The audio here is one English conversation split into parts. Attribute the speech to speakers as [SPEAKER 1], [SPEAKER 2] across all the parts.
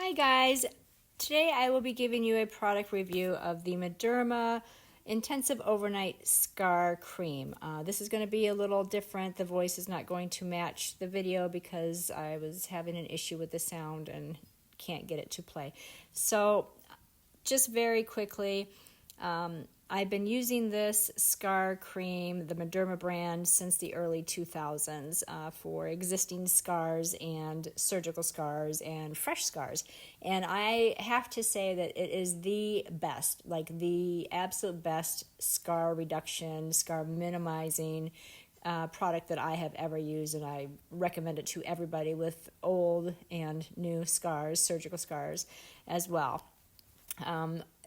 [SPEAKER 1] Hi guys, today I will be giving you a product review of the Mederma Intensive Overnight Scar Cream. This is going to be a little different. The voice is not going to match the video because I was having an issue with the sound and can't get it to play. So just very quickly, I've been using this scar cream, the Mederma brand, since the early 2000s for existing scars and surgical scars and fresh scars. And I have to say that it is the best, like the absolute best scar reduction, scar minimizing product that I have ever used, and I recommend it to everybody with old and new scars, surgical scars as well.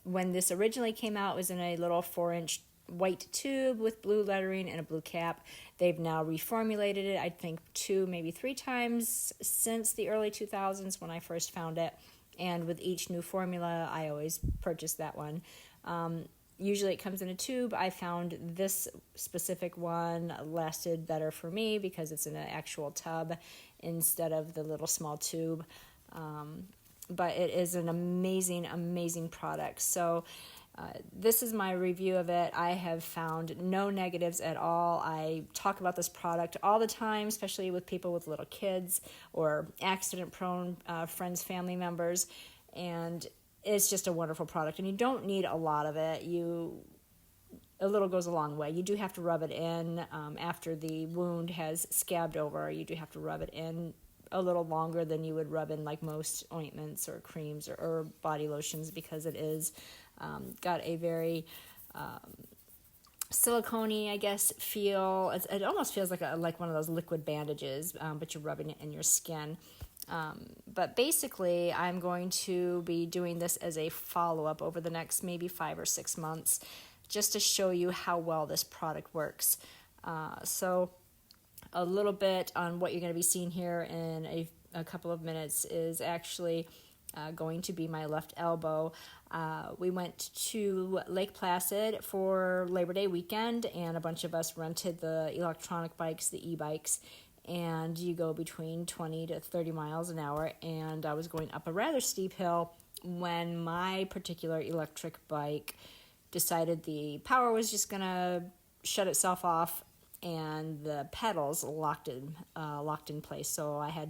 [SPEAKER 1] When this originally came out, it was in a little 4-inch white tube with blue lettering and a blue cap. They've now reformulated it, I think 2, maybe 3 times since the early 2000s when I first found it. And with each new formula, I always purchase that one. Usually it comes in a tube. I found this specific one lasted better for me because it's in an actual tub instead of the little small tube. But it is an amazing, amazing product. So this is my review of it. I have found no negatives at all. I talk about this product all the time, especially with people with little kids or accident-prone friends, family members, and it's just a wonderful product. And you don't need a lot of it. A little goes a long way. You do have to rub it in after the wound has scabbed over. You do have to rub it in a little longer than you would rub in like most ointments or creams or body lotions, because it is got a very silicone-y, I guess, feel. It almost feels like one of those liquid bandages, but you're rubbing it in your skin. But basically, I'm going to be doing this as a follow-up over the next maybe 5 or 6 months, just to show you how well this product works. So a little bit on what you're going to be seeing here in a couple of minutes is actually going to be my left elbow. We went to Lake Placid for Labor Day weekend, and a bunch of us rented the electronic bikes, the e-bikes, and you go between 20 to 30 miles an hour, and I was going up a rather steep hill when my particular electric bike decided the power was just going to shut itself off, and the pedals locked in place, so I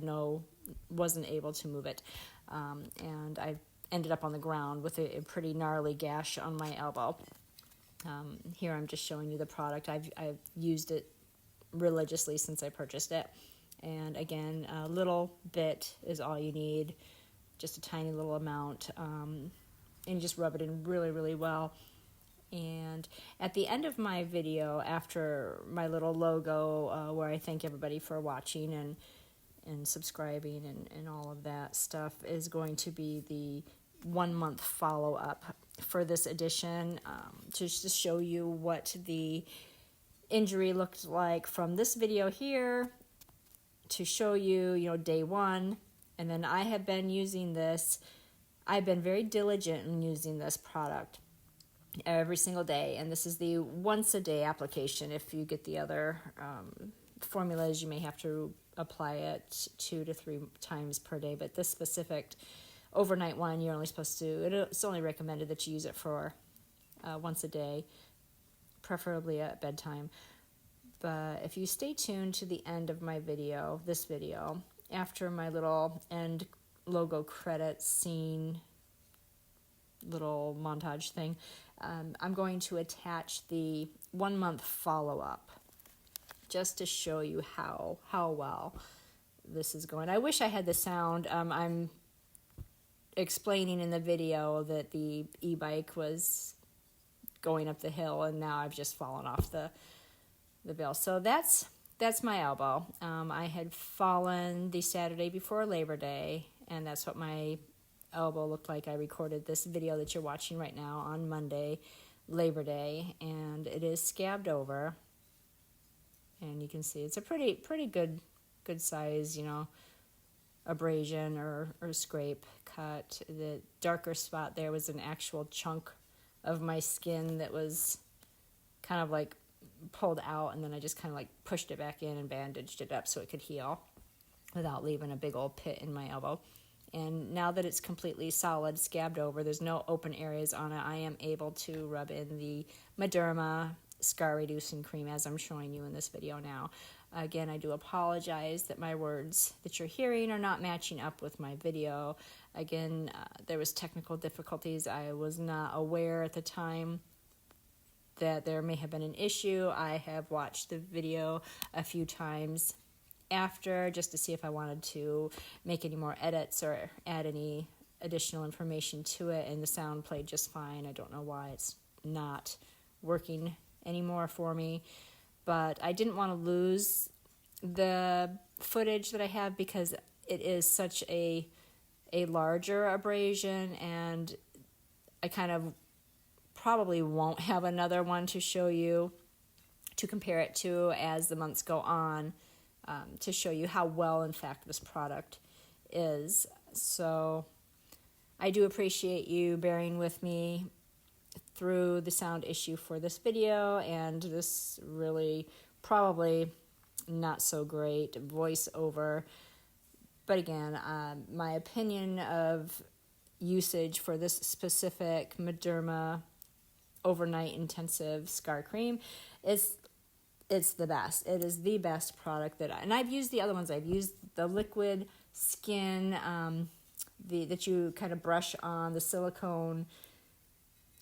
[SPEAKER 1] wasn't able to move it, and I ended up on the ground with a pretty gnarly gash on my elbow. Here I'm just showing you the product. I've used it religiously since I purchased it, and again, a little bit is all you need, just a tiny little amount, and you just rub it in really, really well. And at the end of my video, after my little logo where I thank everybody for watching and subscribing and all of that stuff, is going to be the 1-month follow-up for this edition, to just show you what the injury looked like from this video here, to show you, day 1. And then I have been using this. I've been very diligent in using this product every single day, and this is the once-a-day application. If you get the other formulas, you may have to apply it 2 to 3 times per day, but this specific overnight one, you're only supposed to, it's only recommended that you use it for once a day, preferably at bedtime. But if you stay tuned to the end of my video, this video, after my little end logo credits scene little montage thing, I'm going to attach the 1-month follow-up just to show you how well this is going. I wish I had the sound. I'm explaining in the video that the e-bike was going up the hill, and now I've just fallen off the bill. So that's my elbow. I had fallen the Saturday before Labor Day, and that's what my elbow looked like. I recorded this video that you're watching right now on Monday, Labor Day, and it is scabbed over, and you can see it's a pretty good size, abrasion or scrape cut. The darker spot there was an actual chunk of my skin that was kind of like pulled out, and then I just kind of like pushed it back in and bandaged it up so it could heal without leaving a big old pit in my elbow. And now that it's completely solid, scabbed over, there's no open areas on it, I am able to rub in the Mederma scar reducing cream as I'm showing you in this video now. Again, I do apologize that my words that you're hearing are not matching up with my video. Again, there was technical difficulties. I was not aware at the time that there may have been an issue. I have watched the video a few times after just to see if I wanted to make any more edits or add any additional information to it, and the sound played just fine. I don't know why it's not working anymore for me, but I didn't want to lose the footage that I have because it is such a larger abrasion, and I kind of probably won't have another one to show you to compare it to as the months go on, to show you how well in fact this product is. So I do appreciate you bearing with me through the sound issue for this video and this really probably not so great voiceover. But again, my opinion of usage for this specific Mederma overnight intensive scar cream is it's the best. It is the best product and I've used the other ones. I've used the liquid skin, that you kind of brush on the silicone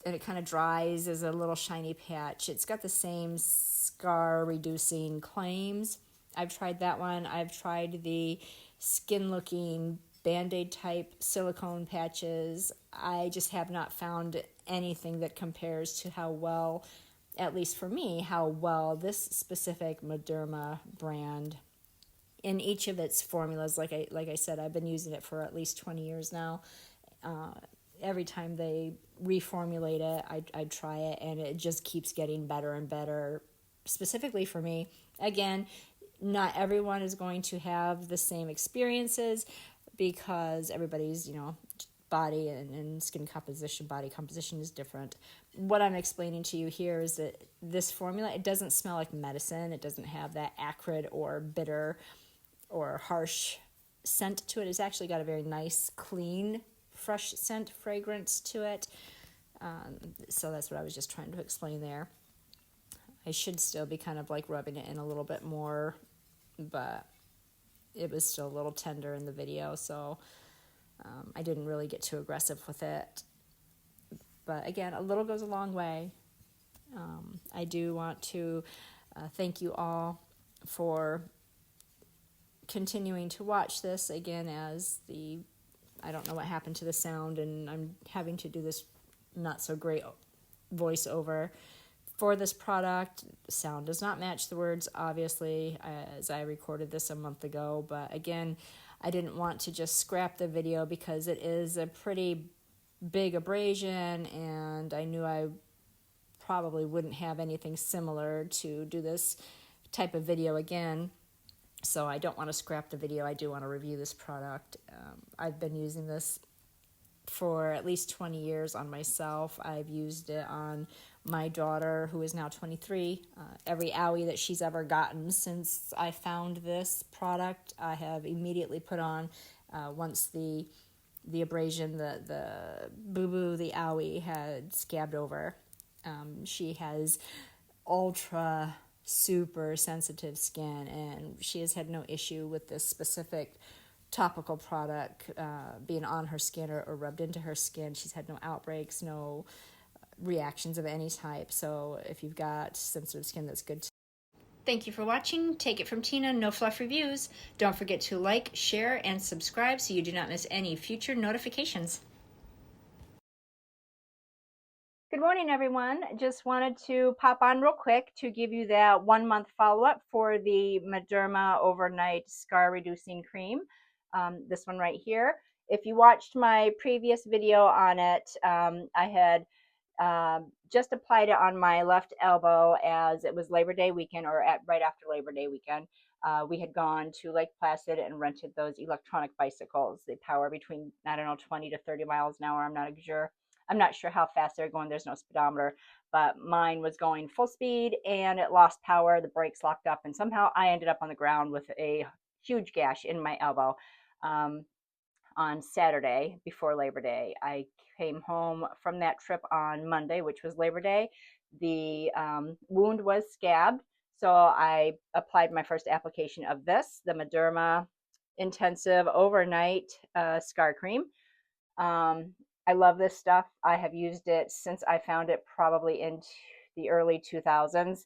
[SPEAKER 1] and it kind of dries as a little shiny patch. It's got the same scar reducing claims. I've tried that one. I've tried the skin looking Band-Aid type silicone patches. I just have not found anything that compares to how well, at least for me, how well this specific Mederma brand in each of its formulas, like I said, I've been using it for at least 20 years now. Every time they reformulate it, I try it, and it just keeps getting better and better, specifically for me. Again, not everyone is going to have the same experiences because everybody's, body and skin composition, body composition is different. What I'm explaining to you here is that this formula, it doesn't smell like medicine. It doesn't have that acrid or bitter or harsh scent to it. It's actually got a very nice, clean, fresh scent fragrance to it. So that's what I was just trying to explain there. I should still be kind of like rubbing it in a little bit more, but it was still a little tender in the video, so I didn't really get too aggressive with it. But again, a little goes a long way. I do want to thank you all for continuing to watch this, again, as I don't know what happened to the sound, and I'm having to do this not so great voiceover for this product. The sound does not match the words, obviously, as I recorded this a month ago, but again, I didn't want to just scrap the video because it is a pretty big abrasion, and I knew I probably wouldn't have anything similar to do this type of video again. So I don't want to scrap the video. I do want to review this product. I've been using this for at least 20 years on myself. I've used it on my daughter, who is now 23. Every owie that she's ever gotten since I found this product, I have immediately put on once the abrasion, the boo-boo, the owie had scabbed over. She has ultra super sensitive skin, and she has had no issue with this specific topical product being on her skin or rubbed into her skin. She's had no outbreaks, no reactions of any type. So if you've got sensitive skin, that's good. Thank you for watching. Take it from Tina, No Fluff Reviews. Don't forget to like, share, and subscribe so you do not miss any future notifications. Good morning, everyone. Just wanted to pop on real quick to give you that 1 month follow-up for the Mederma Overnight Scar Reducing Cream. This one right here. If you watched my previous video on it, I had just applied it on my left elbow as it was Labor Day weekend, or right after Labor Day weekend. We had gone to Lake Placid and rented those electronic bicycles. They power between, 20 to 30 miles an hour. I'm not sure how fast they're going. There's no speedometer, but mine was going full speed and it lost power. The brakes locked up, and somehow I ended up on the ground with a huge gash in my elbow. on Saturday before Labor Day. I came home from that trip on Monday, which was Labor Day. The wound was scabbed, so I applied my first application of this, the Mederma Intensive Overnight Scar Cream. I love this stuff. I have used it since I found it, probably in the early 2000s.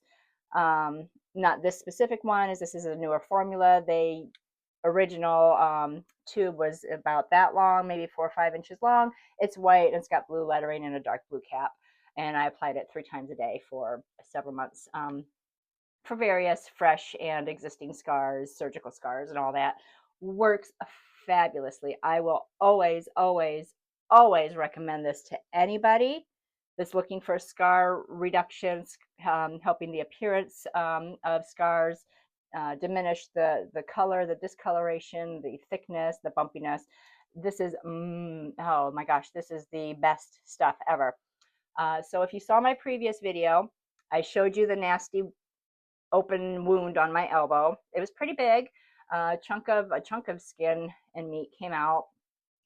[SPEAKER 1] Not this specific one, as this is a newer formula. The original tube was about that long, maybe 4 or 5 inches long. It's white and it's got blue lettering and a dark blue cap. And I applied it 3 times a day for several months for various fresh and existing scars, surgical scars, and all that. Works fabulously. I will always, always, always recommend this to anybody that's looking for scar reduction, helping the appearance of scars, diminish the color, the discoloration, the thickness, the bumpiness. This is, oh my gosh, this is the best stuff ever. So if you saw my previous video, I showed you the nasty open wound on my elbow. It was pretty big. A chunk of skin and meat came out.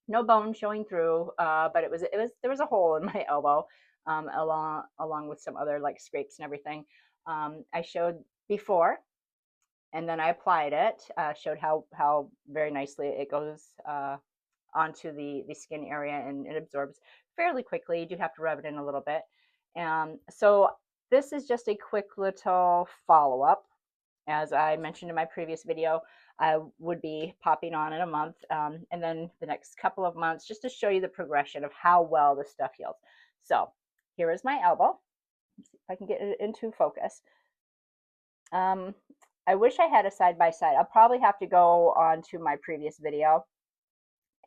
[SPEAKER 1] No bone showing through, but there was a hole in my elbow, along with some other like scrapes and everything. I showed before, and then I applied it. Showed how very nicely it goes onto the skin area, and it absorbs fairly quickly. You do have to rub it in a little bit. So this is just a quick little follow-up. As I mentioned in my previous video, I would be popping on in a month, and then the next couple of months, just to show you the progression of how well this stuff heals. So here is my elbow. Let's see if I can get it into focus. I wish I had a side-by-side. I'll probably have to go on to my previous video,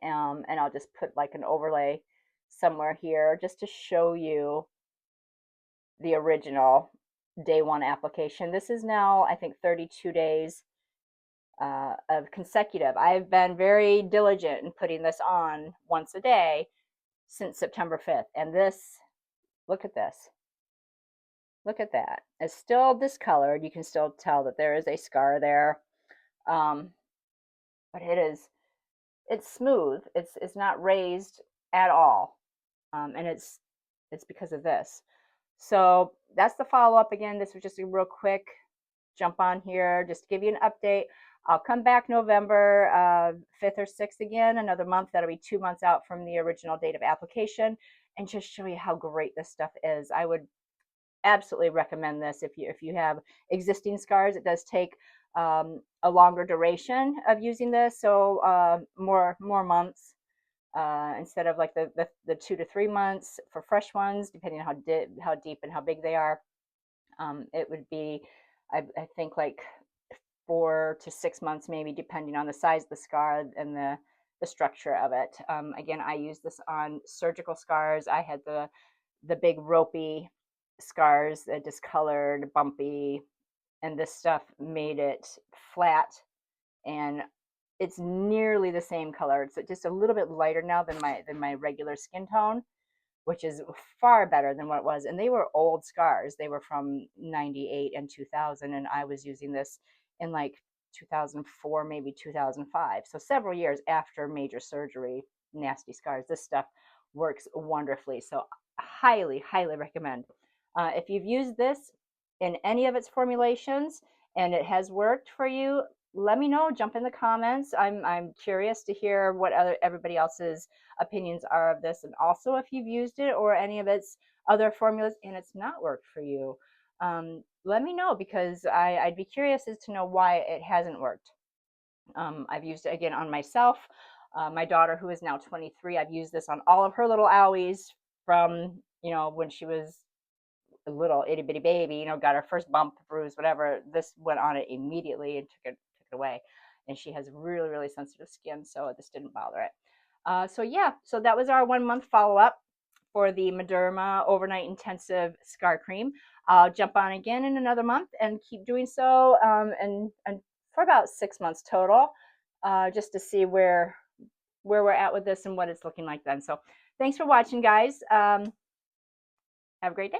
[SPEAKER 1] and I'll just put like an overlay somewhere here just to show you the original day 1 application. This is now, I think, 32 days of consecutive. I've been very diligent in putting this on once a day since September 5th. And this, look at this. Look at that. It's still discolored. You can still tell that there is a scar there. But it's smooth. It's not raised at all. And it's because of this. So that's the follow-up. Again, this was just a real quick jump on here just to give you an update. I'll come back November 5th or 6th again, another month. That'll be 2 months out from the original date of application, and just show you how great this stuff is. I would absolutely recommend this if you have existing scars. It does take a longer duration of using this, so more months. Instead of like the 2 to 3 months for fresh ones, depending on how deep and how big they are. It would be, I think, like 4 to 6 months, maybe, depending on the size of the scar and the structure of it. Again, I use this on surgical scars. I had the big ropey scars, discolored, bumpy, and this stuff made it flat, and it's nearly the same color. It's just a little bit lighter now than my regular skin tone, which is far better than what it was. And they were old scars. They were from 98 and 2000, and I was using this in like 2004, maybe 2005. So several years after major surgery, nasty scars. This stuff works wonderfully. So highly, highly recommend. If you've used this in any of its formulations and it has worked for you, let me know. Jump in the comments. I'm curious to hear what everybody else's opinions are of this, and also if you've used it or any of its other formulas and it's not worked for you. Let me know, because I'd be curious as to know why it hasn't worked. I've used it again on myself. My daughter, who is now 23, I've used this on all of her little owies from, when she was a little itty bitty baby, got her first bump, bruise, whatever. This went on it immediately and took it away. And she has really, really sensitive skin, so this didn't bother it. So yeah, so that was our 1 month follow-up for the Mederma Overnight Intensive Scar Cream. I'll jump on again in another month and keep doing so, and for about 6 months total, just to see where we're at with this and what it's looking like then. So thanks for watching, guys. Have a great day.